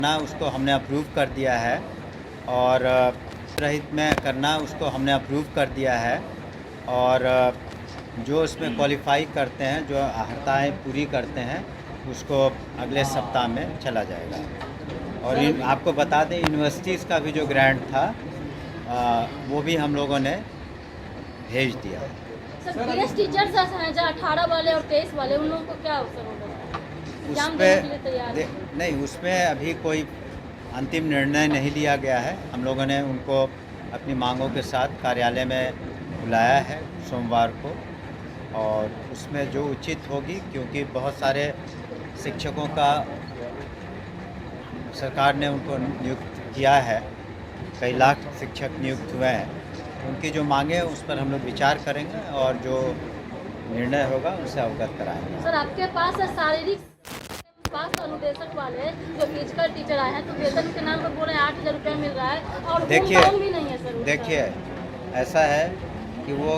ना उसको हमने अप्रूव कर दिया है और रहित में करना उसको हमने अप्रूव कर दिया है और जो उसमें क्वालिफाई करते हैं, जो अहर्ताएँ पूरी करते हैं, उसको अगले सप्ताह में चला जाएगा। और आपको बता दें, यूनिवर्सिटीज़ का भी जो ग्रांट था वो भी हम लोगों ने भेज दिया है। सर गेस्ट टीचर्स हैं जो 18 वाले और 23 वाले, उन लोगों को क्या अवसर होगा? एग्जाम देने के लिए तैयार है? नहीं, उसमें अभी कोई अंतिम निर्णय नहीं लिया गया है। हम लोगों ने उनको अपनी मांगों के साथ कार्यालय में बुलाया है सोमवार को, और उसमें जो उचित होगी, क्योंकि बहुत सारे शिक्षकों का सरकार ने उनको नियुक्त किया है, कई लाख शिक्षक नियुक्त हुए हैं, उनकी जो मांगे हैं उस पर हम लोग विचार करेंगे और जो निर्णय होगा उनसे अवगत कराएंगे। सर आपके पास शारीरिक पास अनुदेशक वाले जो फिजिकल टीचर आए हैं, तो वेतन के नाम पर बोले 8,000 रुपया मिल रहा है और होम भी नहीं है सर उसका। देखिए, ऐसा है कि वो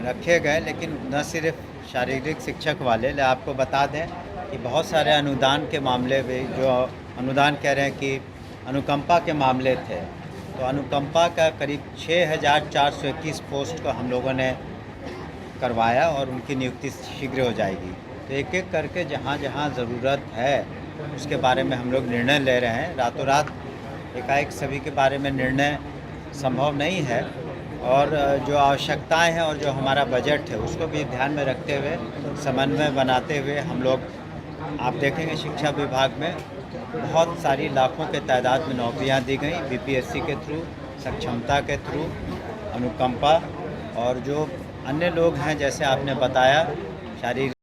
रखे गए, लेकिन न सिर्फ शारीरिक शिक्षक वाले, आपको बता दें कि बहुत सारे अनुदान के मामले भी, जो अनुदान कह रहे हैं कि अनुकंपा के मामले थे, तो अनुकंपा का करीब 6,421 पोस्ट को हम लोगों ने करवाया और उनकी नियुक्ति शीघ्र हो जाएगी। तो एक एक करके जहाँ जहाँ ज़रूरत है उसके बारे में हम लोग निर्णय ले रहे हैं। रातों रात एकाएक सभी के बारे में निर्णय संभव नहीं है, और जो आवश्यकताएं हैं और जो हमारा बजट है उसको भी ध्यान में रखते हुए, समन्वय बनाते हुए हम लोग, आप देखेंगे शिक्षा विभाग में बहुत सारी लाखों के तादाद में नौकरियां दी गई, बीपीएससी के थ्रू, सक्षमता के थ्रू, अनुकंपा, और जो अन्य लोग हैं जैसे आपने बताया शारीरिक।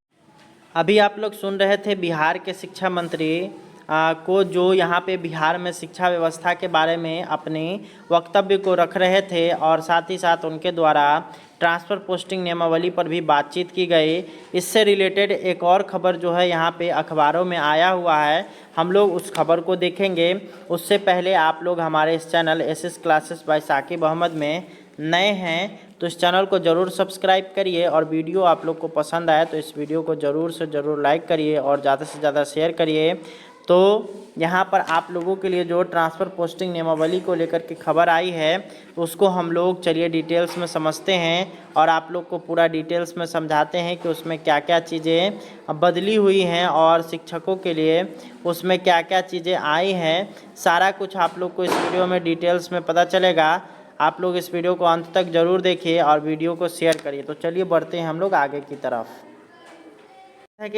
अभी आप लोग सुन रहे थे बिहार के शिक्षा मंत्री को, जो यहाँ पे बिहार में शिक्षा व्यवस्था के बारे में अपने वक्तव्य को रख रहे थे, और साथ ही साथ उनके द्वारा ट्रांसफ़र पोस्टिंग नियमावली पर भी बातचीत की गई। इससे रिलेटेड एक और खबर जो है यहाँ पे अखबारों में आया हुआ है, हम लोग उस खबर को देखेंगे। उससे पहले आप लोग हमारे इस channel SS classes by Saqib Ahmad में नए हैं तो इस चैनल को ज़रूर सब्सक्राइब करिए, और वीडियो आप लोग को पसंद आए तो इस वीडियो को ज़रूर से ज़रूर लाइक करिए और ज़्यादा से ज़्यादा शेयर करिए। तो यहाँ पर आप लोगों के लिए जो ट्रांसफ़र पोस्टिंग नियमावली को लेकर के खबर आई है, तो उसको हम लोग चलिए डिटेल्स में समझते हैं और आप लोग को पूरा डिटेल्स में समझाते हैं कि उसमें क्या क्या चीज़ें बदली हुई हैं और शिक्षकों के लिए उसमें क्या क्या चीज़ें आई हैं। सारा कुछ आप लोग को इस वीडियो में डिटेल्स में पता चलेगा। आप लोग इस वीडियो को अंत तक ज़रूर देखिए और वीडियो को शेयर करिए। तो चलिए बढ़ते हैं हम लोग आगे की तरफ। जैसा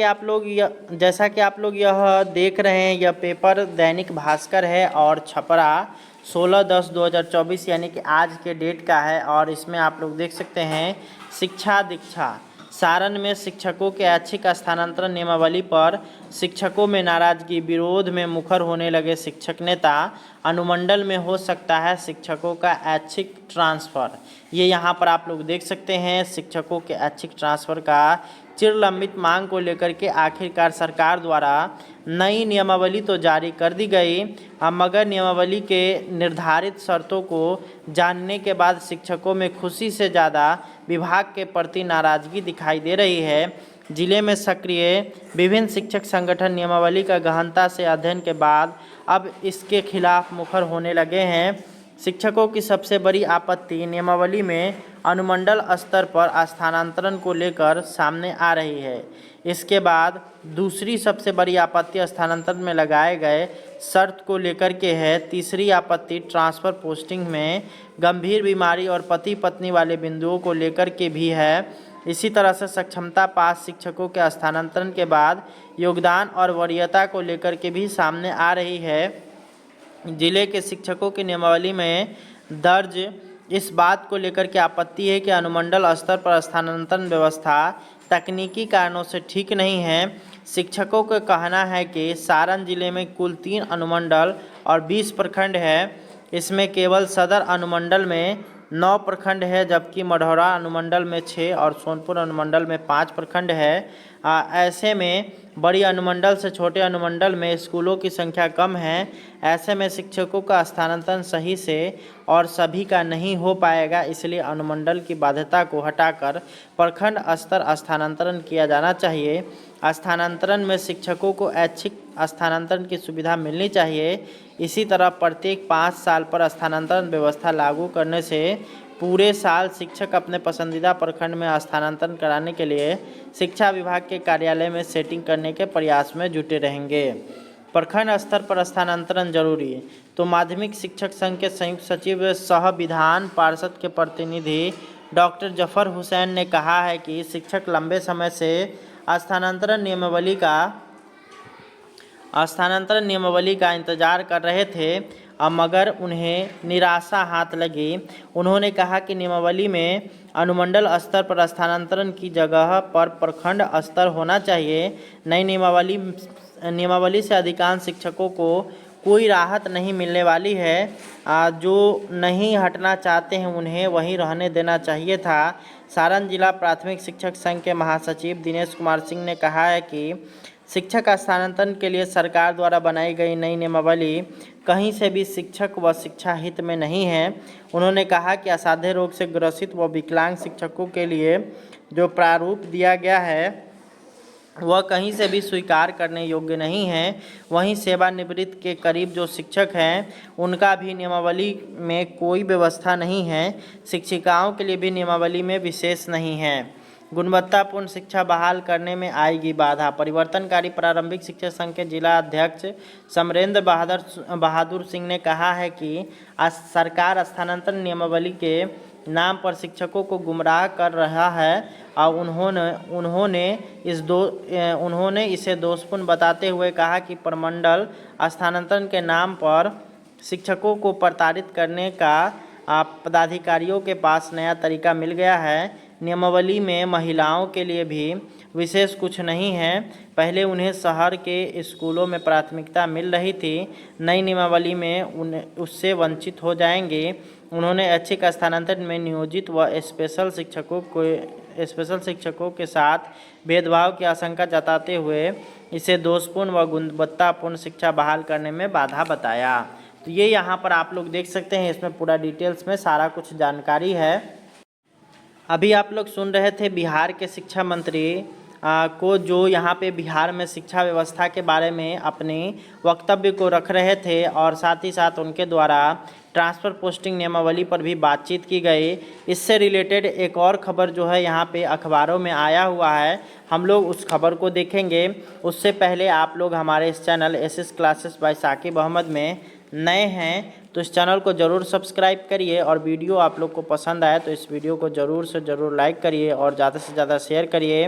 कि आप लोग यह देख रहे हैं, यह पेपर दैनिक भास्कर है और छपरा 16/10/2024 यानी कि आज के डेट का है। और इसमें आप लोग देख सकते हैं शिक्षा दीक्षा, सारण में शिक्षकों के ऐच्छिक स्थानांतरण नियमावली पर शिक्षकों में नाराजगी, विरोध में मुखर होने लगे शिक्षक नेता, अनुमंडल में हो सकता है शिक्षकों का ऐच्छिक ट्रांसफ़र। ये यहाँ पर आप लोग देख सकते हैं शिक्षकों के ऐच्छिक ट्रांसफ़र का चिरलंबित मांग को लेकर के आखिरकार सरकार द्वारा नई नियमावली तो जारी कर दी गई, मगर नियमावली के निर्धारित शर्तों को जानने के बाद शिक्षकों में खुशी से ज़्यादा विभाग के प्रति नाराज़गी दिखाई दे रही है। जिले में सक्रिय विभिन्न शिक्षक संगठन नियमावली का गहनता से अध्ययन के बाद अब इसके खिलाफ मुखर होने लगे हैं। शिक्षकों की सबसे बड़ी आपत्ति नियमावली में अनुमंडल स्तर पर स्थानांतरण को लेकर सामने आ रही है। इसके बाद दूसरी सबसे बड़ी आपत्ति स्थानांतरण में लगाए गए शर्त को लेकर के है। तीसरी आपत्ति ट्रांसफ़र पोस्टिंग में गंभीर बीमारी और पति पत्नी वाले बिंदुओं को लेकर के भी है। इसी तरह से सक्षमता पास शिक्षकों के स्थानांतरण के बाद योगदान और वरीयता को लेकर के भी सामने आ रही है। जिले के शिक्षकों की नियमावली में दर्ज इस बात को लेकर के आपत्ति है कि अनुमंडल स्तर पर स्थानांतरण व्यवस्था तकनीकी कारणों से ठीक नहीं है। शिक्षकों का कहना है कि सारण जिले में कुल 3 अनुमंडल और 20 प्रखंड है। इसमें केवल सदर अनुमंडल में 9 प्रखंड है, जबकि मढ़ौरा अनुमंडल में 6 और सोनपुर अनुमंडल में 5 प्रखंड है। ऐसे में बड़ी अनुमंडल से छोटे अनुमंडल में स्कूलों की संख्या कम है। ऐसे में शिक्षकों का स्थानांतरण सही से और सभी का नहीं हो पाएगा, इसलिए अनुमंडल की बाध्यता को हटाकर प्रखंड स्तर स्थानांतरण किया जाना चाहिए। स्थानांतरण में शिक्षकों को ऐच्छिक स्थानांतरण की सुविधा मिलनी चाहिए। इसी तरह प्रत्येक 5 साल पर स्थानांतरण व्यवस्था लागू करने से पूरे साल शिक्षक अपने पसंदीदा प्रखंड में स्थानांतरण कराने के लिए शिक्षा विभाग के कार्यालय में सेटिंग करने के प्रयास में जुटे रहेंगे। प्रखंड स्तर पर स्थानांतरण जरूरी। तो माध्यमिक शिक्षक संघ के संयुक्त सचिव सह विधान पार्षद के प्रतिनिधि डॉक्टर जफर हुसैन ने कहा है कि शिक्षक लंबे समय से स्थानांतरण नियमावली का इंतजार कर रहे थे, मगर उन्हें निराशा हाथ लगी। उन्होंने कहा कि नियमावली में अनुमंडल स्तर पर स्थानांतरण की जगह पर प्रखंड स्तर होना चाहिए। नई नियमावली से अधिकांश शिक्षकों को कोई राहत नहीं मिलने वाली है। जो नहीं हटना चाहते हैं उन्हें वहीं रहने देना चाहिए था। सारण जिला प्राथमिक शिक्षक संघ के महासचिव दिनेश कुमार सिंह ने कहा है कि शिक्षक स्थानांतरण के लिए सरकार द्वारा बनाई गई नई नियमावली कहीं से भी शिक्षक व शिक्षा हित में नहीं है। उन्होंने कहा कि असाध्य रोग से ग्रसित व विकलांग शिक्षकों के लिए जो प्रारूप दिया गया है वह कहीं से भी स्वीकार करने योग्य नहीं है। वहीं सेवानिवृत्त के करीब जो शिक्षक हैं उनका भी नियमावली में कोई व्यवस्था नहीं है। शिक्षिकाओं के लिए भी नियमावली में विशेष नहीं है। गुणवत्तापूर्ण शिक्षा बहाल करने में आएगी बाधा। परिवर्तनकारी प्रारंभिक शिक्षक संघ के जिला अध्यक्ष समरेंद्र बहादुर सिंह ने कहा है कि सरकार स्थानांतरण नियमावली के नाम पर शिक्षकों को गुमराह कर रहा है और उन्होंने इसे दोषपूर्ण बताते हुए कहा कि प्रमंडल स्थानांतरण के नाम पर शिक्षकों को प्रताड़ित करने का पदाधिकारियों के पास नया तरीका मिल गया है। नियमावली में महिलाओं के लिए भी विशेष कुछ नहीं है। पहले उन्हें शहर के स्कूलों में प्राथमिकता मिल रही थी, नई नियमावली में उससे वंचित हो जाएंगे। उन्होंने ऐच्छिक स्थानांतरण में नियोजित व स्पेशल शिक्षकों के साथ भेदभाव की आशंका जताते हुए इसे दोषपूर्ण व गुणवत्तापूर्ण शिक्षा बहाल करने में बाधा बताया। तो ये यहाँ पर आप लोग देख सकते हैं, इसमें पूरा डिटेल्स में सारा कुछ जानकारी है। अभी आप लोग सुन रहे थे बिहार के शिक्षा मंत्री को जो यहाँ पे बिहार में शिक्षा व्यवस्था के बारे में अपने वक्तव्य को रख रहे थे और साथ ही साथ उनके द्वारा ट्रांसफ़र पोस्टिंग नियमावली पर भी बातचीत की गई। इससे रिलेटेड एक और खबर जो है यहाँ पे अखबारों में आया हुआ है, हम लोग उस खबर को देखेंगे। उससे पहले आप लोग हमारे इस channel SS classes by Saqib Ahmad में नए हैं तो इस चैनल को ज़रूर सब्सक्राइब करिए और वीडियो आप लोग को पसंद आए तो इस वीडियो को ज़रूर से ज़रूर लाइक करिए और ज़्यादा से ज़्यादा शेयर करिए।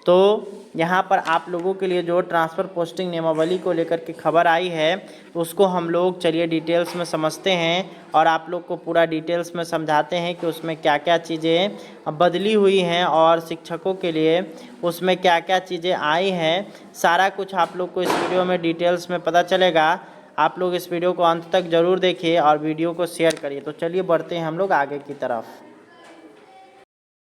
तो यहाँ पर आप लोगों के लिए जो ट्रांसफ़र पोस्टिंग नियमावली को लेकर के खबर आई है उसको हम लोग चलिए डिटेल्स में समझते हैं और आप लोग को पूरा डिटेल्स में समझाते हैं कि उसमें क्या क्या चीज़ें बदली हुई हैं और शिक्षकों के लिए उसमें क्या क्या चीज़ें आई हैं। सारा कुछ आप लोग को इस वीडियो में डिटेल्स में पता चलेगा। आप लोग इस वीडियो को अंत तक ज़रूर देखिए और वीडियो को शेयर करिए। तो चलिए बढ़ते हैं हम लोग आगे की तरफ।